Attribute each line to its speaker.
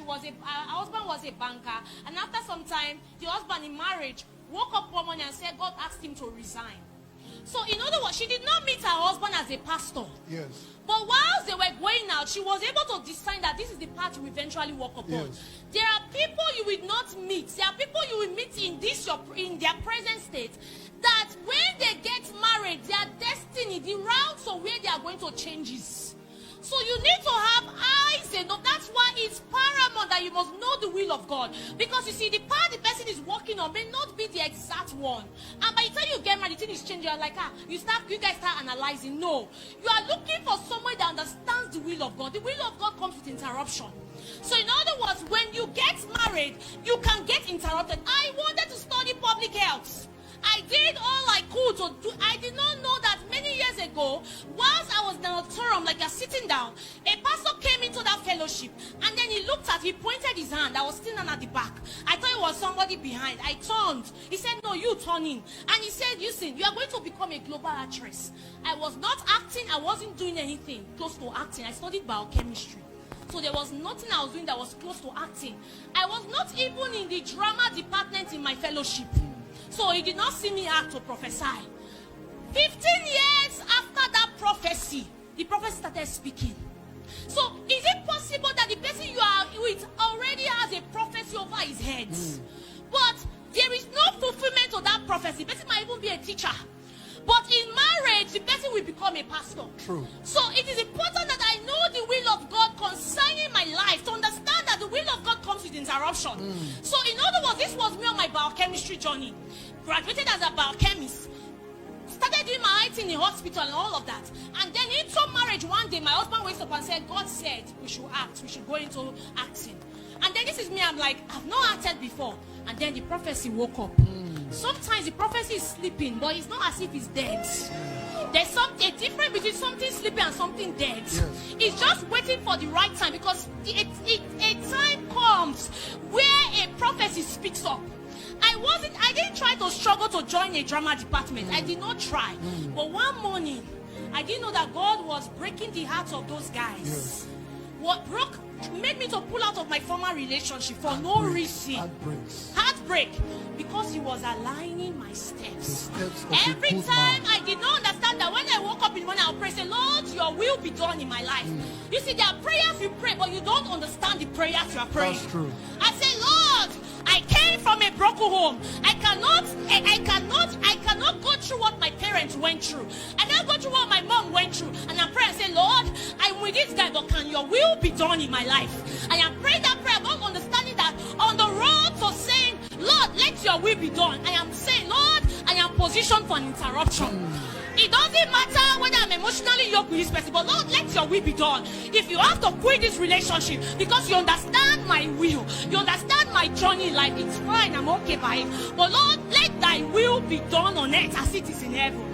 Speaker 1: her husband was a banker, and after some time, the husband in marriage woke up one morning and said God asked him to resign. So in other words, she did not meet her husband as a pastor.
Speaker 2: Yes.
Speaker 1: But whilst they were going out, she was able to decide that this is the path you eventually walk upon.
Speaker 2: Yes.
Speaker 1: There are people you will not meet. There are people you will meet in their present state, that when they get married, their destiny, the route of where they are going to changes. So you need to have eyes enough. That's why it's paramount that you must know the will of God. Because you see, the path the person is walking on may not be the exact one. And by the time you get married, the thing is changing. You're like, you guys start analyzing. No. You are looking for someone that understands the will of God. The will of God comes with interruption. So in other words, when you get married, you can get interrupted. I wanted to study public health. I did all I could to do. I did not know that many years ago, whilst I was in an auditorium, like you're sitting down, a pastor came into that fellowship, and then he pointed his hand. I was sitting at the back. I thought it was somebody behind. I turned. He said, no, you turn in. And he said, listen, you are going to become a global actress. I was not acting. I wasn't doing anything close to acting. I studied biochemistry. So there was nothing I was doing that was close to acting. I was not even in the drama department in my fellowship. So he did not see me act or prophesy. 15 years after that prophecy, the prophet started speaking. So is it possible that the person you are with already has a prophecy over his head? But there is no fulfillment of that prophecy. The person might even be a teacher. But in marriage, the person will become a pastor.
Speaker 2: True.
Speaker 1: So it is important that I know the will of God concerning my life, to understand that the will of God comes with interruption. So in other words, this was me on my biochemistry journey. Graduated as a biochemist. Started doing my IT in the hospital and all of that. And then into marriage one day, my husband wakes up and said, God said we should act. We should go into acting. And then this is me. I'm like, I've not acted before. And then the prophecy woke up. Sometimes the prophecy is sleeping, but it's not as if it's dead. There's a difference between something sleeping and something dead.
Speaker 2: Yes.
Speaker 1: It's just waiting for the right time, because a time comes where a prophecy speaks up. I didn't try to struggle to join a drama department. I did not try. But one morning, I didn't know that God was breaking the hearts of those guys.
Speaker 2: Yes.
Speaker 1: What made me to pull out of my former relationship for no reason. Heartbreak. Because he was aligning my steps. Every time I did not understand that when I woke up in the morning, I would pray, say, Lord, your will be done in my life. You see, there are prayers you pray, but you don't understand the prayers you are praying.
Speaker 2: That's true.
Speaker 1: I say, Lord, I came from a broken home. I cannot go through what my parents went through. I cannot go through what my mom went through. And I pray and say, Lord, I'm with this guy, but can your will be done in my life? I am praying that prayer, but understanding that on the road to saying, Lord, let your will be done, I am saying, Lord, I am positioned for an interruption. It doesn't matter whether I'm emotionally yoked with this person, but Lord, let your will be done. If you have to quit this relationship because you understand my will, you understand my journey in life, it's fine, I'm okay by it. But Lord, let thy will be done on earth as it is in heaven.